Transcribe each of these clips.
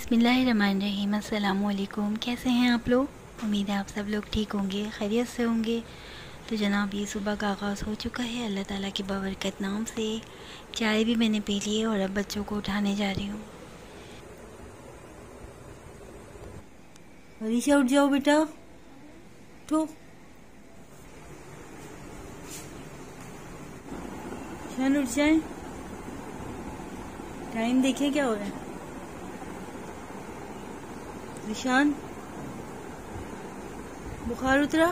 बिस्मिल्लाहिर्रहमानिर्रहीम। अस्सलाम वालेकुम। कैसे हैं आप लोग? उम्मीद है आप सब लोग ठीक होंगे, खैरियत से होंगे। तो जनाब ये सुबह का आगाज़ हो चुका है अल्लाह ताला की बाबरकत नाम से। चाय भी मैंने पी ली है और अब बच्चों को उठाने जा रही हूँ। अरीशा उठ जाओ बेटा, तो शान उठ जाए। टाइम देखे क्या हो रहा है। निशान बुखार उतरा?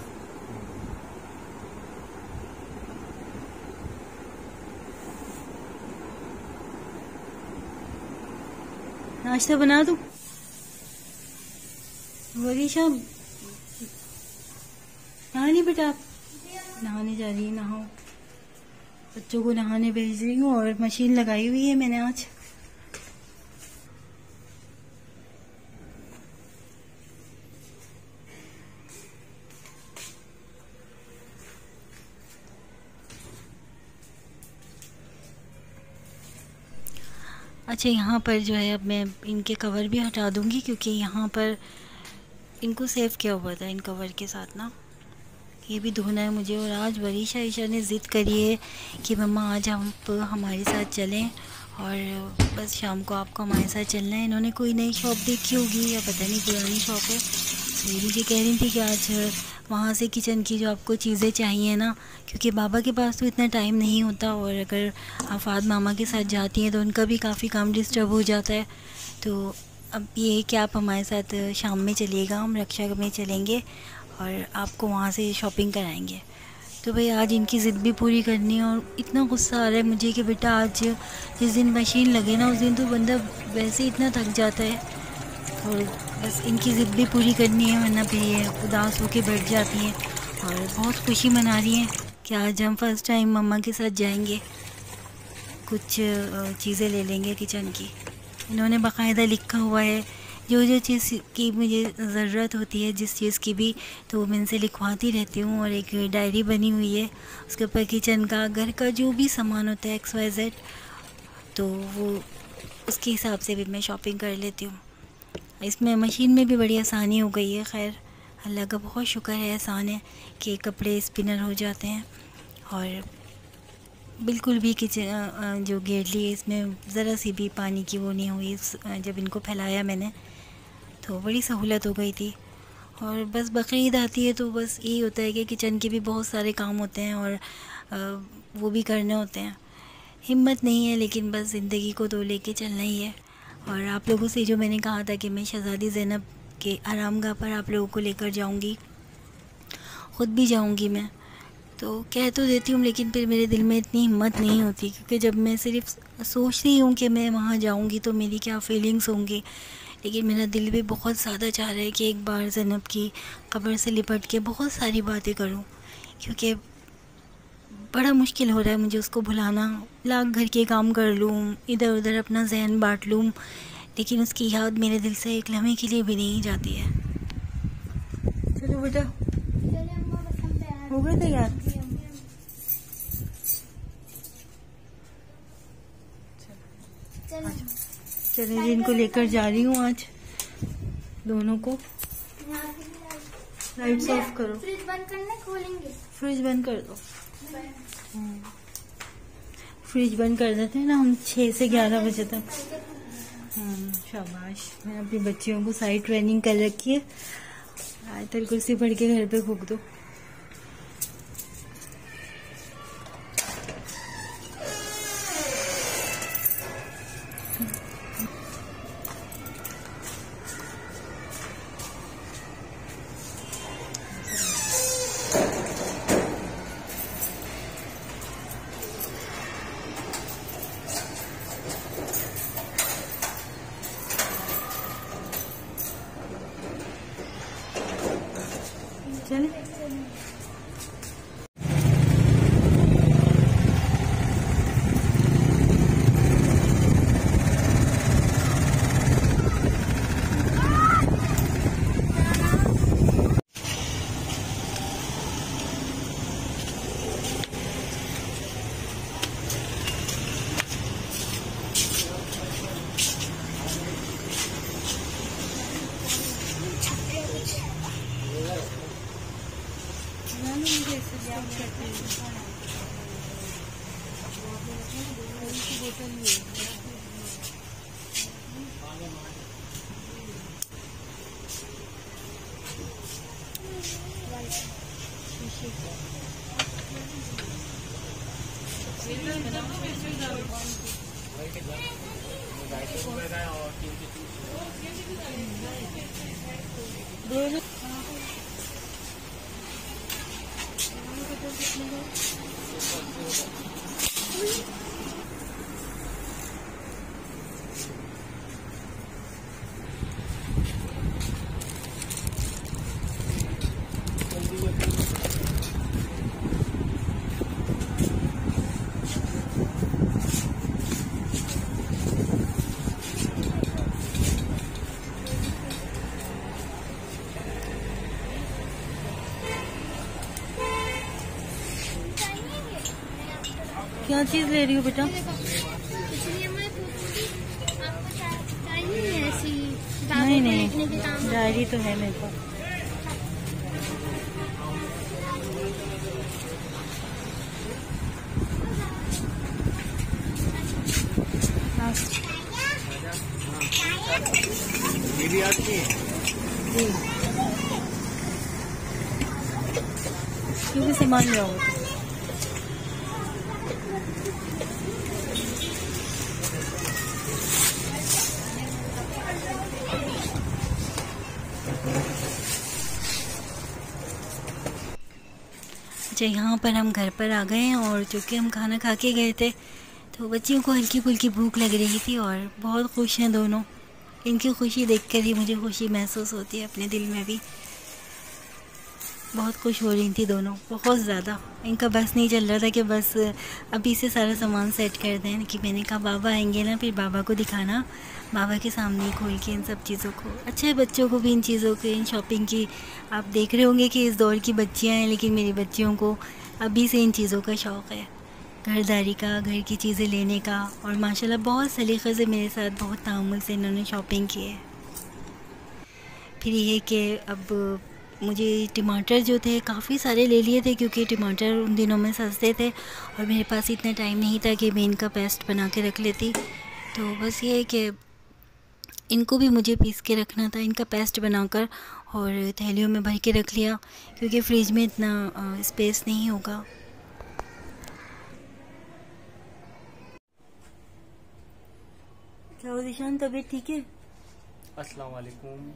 नाश्ता बना दूं? वरीशा नहा नहीं बेटा, आप नहाने जा रही है? नहाओ, बच्चों को नहाने भेज रही हूँ और मशीन लगाई हुई है मैंने आज। अच्छा, यहाँ पर जो है अब मैं इनके कवर भी हटा दूँगी क्योंकि यहाँ पर इनको सेव किया हुआ था इन कवर के साथ ना। ये भी धोना है मुझे। और आज वरीशा ईशा ने ज़िद करी है कि मम्मा आज आप हमारे साथ चलें और बस शाम को आपको हमारे साथ चलना है। इन्होंने कोई नई शॉप देखी होगी या पता नहीं पुरानी शॉप है। तो ये मुझे कह रही थी कि आज वहाँ से किचन की जो आपको चीज़ें चाहिए ना, क्योंकि बाबा के पास तो इतना टाइम नहीं होता और अगर आफाद मामा के साथ जाती हैं तो उनका भी काफ़ी काम डिस्टर्ब हो जाता है। तो अब ये है कि आप हमारे साथ शाम में चलिएगा, हम रक्षा में चलेंगे और आपको वहाँ से शॉपिंग कराएंगे। तो भाई आज इनकी ज़िद भी पूरी करनी है और इतना गुस्सा आ रहा है मुझे कि बेटा आज जिस दिन मशीन लगे ना उस दिन तो बंदा वैसे ही इतना थक जाता है और बस इनकी ज़िद भी पूरी करनी है, वरना फिर ये उदास होकर बैठ जाती हैं। और बहुत खुशी मना रही हैं कि आज हम फर्स्ट टाइम मम्मा के साथ जाएंगे, कुछ चीज़ें ले लेंगे किचन की। इन्होंने बाकायदा लिखा हुआ है जो जो चीज़ की मुझे ज़रूरत होती है, जिस चीज़ की भी, तो मैं इनसे लिखवाती रहती हूँ। और एक डायरी बनी हुई है, उसके ऊपर किचन का, घर का जो भी सामान होता है XYZ, तो वो उसके हिसाब से भी मैं शॉपिंग कर लेती हूँ। इसमें मशीन में भी बड़ी आसानी हो गई है। खैर अल्लाह का बहुत शुक्र है, आसान है कि कपड़े स्पिनर हो जाते हैं और बिल्कुल भी किचन जो गेडली है इसमें ज़रा सी भी पानी की वो नहीं हुई। जब इनको फैलाया मैंने तो बड़ी सहूलत हो गई थी। और बस बकरीद आती है तो बस यही होता है कि किचन के भी बहुत सारे काम होते हैं और वो भी करने होते हैं। हिम्मत नहीं है लेकिन बस ज़िंदगी को तो लेके चलना ही है। और आप लोगों से जो मैंने कहा था कि मैं शहज़ादी ज़ैनब के आरामगाह पर आप लोगों को लेकर जाऊंगी, ख़ुद भी जाऊंगी मैं, तो कह तो देती हूँ लेकिन फिर मेरे दिल में इतनी हिम्मत नहीं होती, क्योंकि जब मैं सिर्फ सोचती हूँ कि मैं वहाँ जाऊँगी तो मेरी क्या फ़ीलिंग्स होंगी। लेकिन मेरा दिल भी बहुत ज़्यादा चाह रहा है कि एक बार ज़ैनब की कब्र से लिपट के बहुत सारी बातें करूँ, क्योंकि बड़ा मुश्किल हो रहा है मुझे उसको भुलाना। लाख घर के काम कर लूँ, इधर उधर अपना जहन बांट लूँ, लेकिन उसकी याद मेरे दिल से एक लम्हे के लिए भी नहीं जाती है। चलो बेटा, हो गए तैयार? चलिए जी, इनको लेकर जा रही हूँ आज दोनों को। लाइट्स ऑफ करो, फ्रिज बंद करना, खोलेंगे। फ्रिज बंद कर दो। फ्रिज बंद कर देते हैं ना हम 6 से 11 बजे तक। शाबाश, मैंने अपनी बच्चियों को साइड ट्रेनिंग कर रखी है। आयतल कुर्सी पढ़ के घर पे फूंक दो। चले बोतल भी है। क्या चीज ले रही हो बेटा? नहीं नहीं, डायरी तो है मेरे पास। ये भी आपकी है? जी, क्योंकि सामान ले आओ। अच्छा, यहाँ पर हम घर पर आ गए हैं और चूँकि हम खाना खा के गए थे तो बच्चियों को हल्की फुल्की भूख लग रही थी और बहुत खुश हैं दोनों। इनकी खुशी देखकर ही मुझे खुशी महसूस होती है, अपने दिल में भी बहुत खुश हो रही थी दोनों, बहुत ज़्यादा। इनका बस नहीं चल रहा था कि बस अभी से सारा सामान सेट कर दें। कि मैंने कहा बाबा आएंगे ना, फिर बाबा को दिखाना, बाबा के सामने ही खोल के इन सब चीज़ों को। अच्छा है बच्चों को भी इन चीज़ों की, इन शॉपिंग की। आप देख रहे होंगे कि इस दौर की बच्चियाँ हैं, लेकिन मेरी बच्चियों को अभी से इन चीज़ों का शौक़ है, घरदारी का, घर की चीज़ें लेने का। और माशाल्लाह बहुत सलीक़े से मेरे साथ, बहुत तामुल से इन्होंने शॉपिंग की है। फिर ये कि अब मुझे टमाटर जो थे काफ़ी सारे ले लिए थे, क्योंकि टमाटर उन दिनों में सस्ते थे और मेरे पास इतना टाइम नहीं था कि मैं इनका पेस्ट बना के रख लेती। तो बस ये है कि इनको भी मुझे पीस के रखना था, इनका पेस्ट बनाकर, और थैलियों में भर के रख लिया, क्योंकि फ्रिज में इतना स्पेस नहीं होगा। क्या ज़िशान, तबीयत ठीक है? अस्सलाम वालेकुम।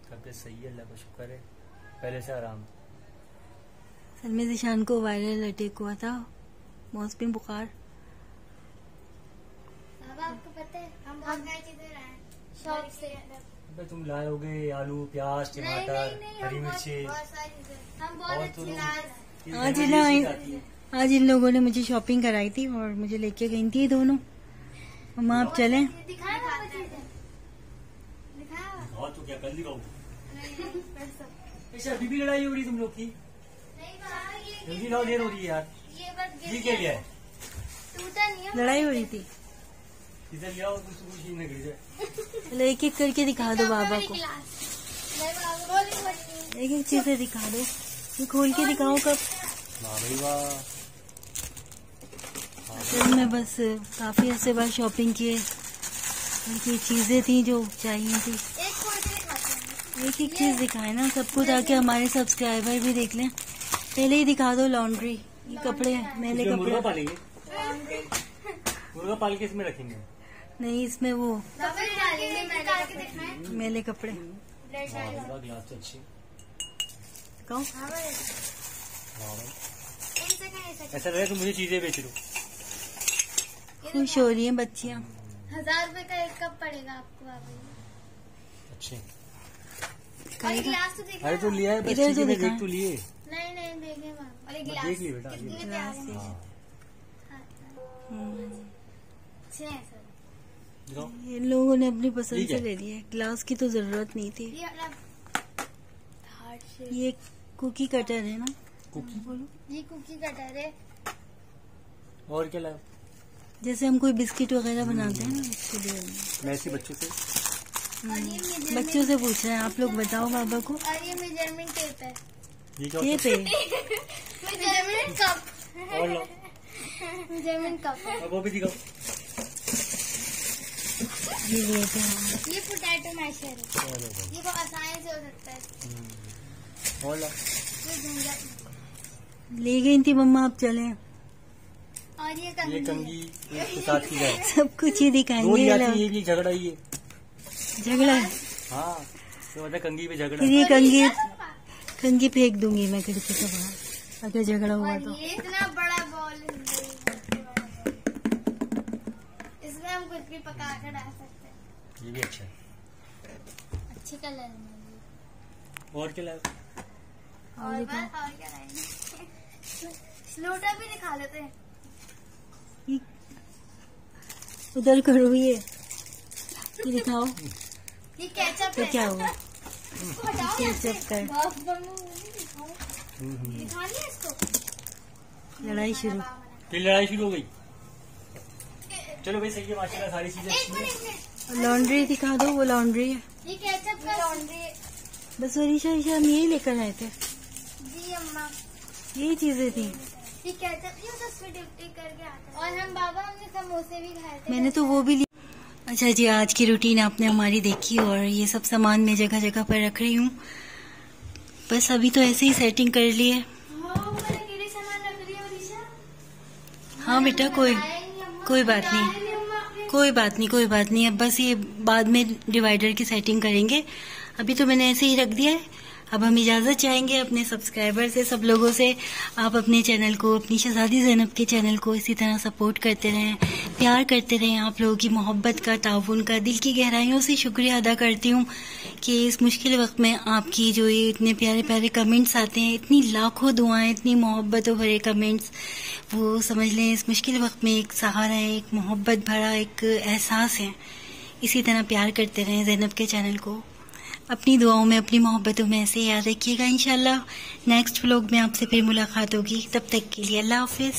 तबीयत सही है, अल्लाह का शुक्र है, पहले से आराम। असल में ज़िशान को वायरल अटैक हुआ था, मौसमी बुखार। आपको पता है हम बहुत नई चीजें लाए शॉप से। अबे तुम लाए होगे आलू, प्याज, टमाटर, हरी मिर्ची, बहुत सारी चीजें हम बहुत अच्छी लाए। आज इन लोगों ने मुझे शॉपिंग कराई थी और मुझे लेके गई थी दोनों। मम्मा आप चलें? दिखाया तो क्या कल दिखाओ? ऐसा अभी भी लड़ाई हो रही तुम लोग की? जल्दी लाओ, देर हो रही है यार। ये क्या लिया है? टूटा नहीं है, लड़ाई हो रही थी। इधर ले आओ, कुछ नहीं गिर जाए। चलो एक एक करके दिखा दो बाबा को, एक एक चीजें दिखा दो। ये खोल के दिखाओ कब। वाह भाई वाह। असल में बस काफी अर्से बाद शॉपिंग किए, उनकी चीजें थी जो चाहिए थी। एक एक चीज दिखाए ना सबको, ताकि हमारे सब्सक्राइबर भी देख लें। पहले ही दिखा दो लॉन्ड्री, ये कपड़े, मेले कपड़े। मुर्गा पालेंगे? मुर्गा पाल के इसमें रखेंगे? नहीं, इसमें वो मेले कपड़े। ग्लास तो अच्छी। कहो ऐसा लगे तो मुझे चीजें बेच दो। खुश हो रही हैं बच्चियाँ। 1000 रुपए का एक कप पड़ेगा आपको बाबा। अच्छे। और ये गिलास तो देखा? अरे तो लिया है, इधर तो देख तो लिए। नहीं नहीं देखे बाबा। और ये गिलास देख लिए बेटा। कितने प्यारे हैं। अच्छे हैं सर। दिखाओ। ये लोगों ने अपनी पसंद से ले लिया। ग्लास की तो जरूरत नहीं थी। ये मतलब हार्ट शेप। ये कुकी कटर है ना? कुकी बोलो। ये कुकी कटर है। और क्या लाया? जैसे हम कोई बिस्किट वगैरह बनाते हैं ना, उसके लिए। मैं ऐसे बच्चों से बच्चों से पूछ रहे हैं, आप लोग बताओ बाबा को। और ये मेजरमेंट टेप है। ये क्या टेप होता है? Measurement cup. है? और लो। मेजरमेंट कप है। अब वो भी दिखाओ। ये लिए थे हाँ। ये पोटैटो मैशर है, ये बहुत आसानी से हो सकता है। और ला। ये झंझट। ले गई थी मम्मा, आप चले। और ये ये कंगी कंगी इसके साथ की जाए। सब कुछ ही दो दिखाएंगे। ही आती है, ये भी झगड़ा ही है। झगड़ा है। हाँ तो मतलब कंगी पे झगड़ा फिर है। ये कंगी फेंक दूंगी मैं खिड़की से बाहर अगर झगड़ा हुआ और तो। ये इतना बड़ा बॉल है, इसमें हम कुछ भी पका कर डाल सकते हैं। ये भी अच्छा है। अच्छे कलर में। और क्या लाए? और बस और क्या लाएंगे? स्लूटर भी दिखा लेते हैं। उधर करो ये दिखाओ ये केचप तो है। क्या हुआ। इसको हटाओ यहाँ से। केचप का है। दिखा लिया इसको। लड़ाई शुरू। फिर लड़ाई शुरू हो गई। चलो भाई सही है, माशाल्लाह सारी चीजें एक अच्छी मिनट, हैं। एक मिनट। लॉन्ड्री दिखा दो, वो लॉन्ड्री है। ये केचप का लॉन्ड्री। बस वरीशा हम यही लेकर आए थे, जी अम्मा, यही चीजें थी। ये केचप ये तो स्वीट करके आता है। और हम बाबा हमने समोसे भी खाए थे। मैंने तो वो भी ली। अच्छा जी, आज की रूटीन आपने हमारी देखी और ये सब सामान मैं जगह जगह पर रख रही हूँ। बस अभी तो ऐसे ही सेटिंग कर ली है। सामान रख रही है ऋषा। हाँ बेटा, कोई बात नहीं, कोई बात नहीं। अब बस ये बाद में डिवाइडर की सेटिंग करेंगे। अभी तो मैंने ऐसे ही रख दिया है। अब हम इजाजत चाहेंगे अपने सब्सक्राइबर से, सब लोगों से। आप अपने चैनल को, अपनी शहजादी ज़ैनब के चैनल को इसी तरह सपोर्ट करते रहें, प्यार करते रहें। आप लोगों की मोहब्बत का, ताउन का दिल की गहराइयों से शुक्रिया अदा करती हूँ कि इस मुश्किल वक्त में आपकी जो ये इतने प्यारे प्यारे कमेंट्स आते हैं, इतनी लाखों दुआएं, इतनी मोहब्बतों भरे कमेंट्स, वो समझ लें इस मुश्किल वक्त में एक सहारा है, एक मोहब्बत भरा एक एहसास है। इसी तरह प्यार करते रहें ज़ैनब के चैनल को। अपनी दुआओं में, अपनी मोहब्बतों में ऐसे याद रखिएगा। इंशाल्लाह नेक्स्ट व्लॉग में आपसे फिर मुलाकात होगी। तब तक के लिए अल्लाह हाफिज़।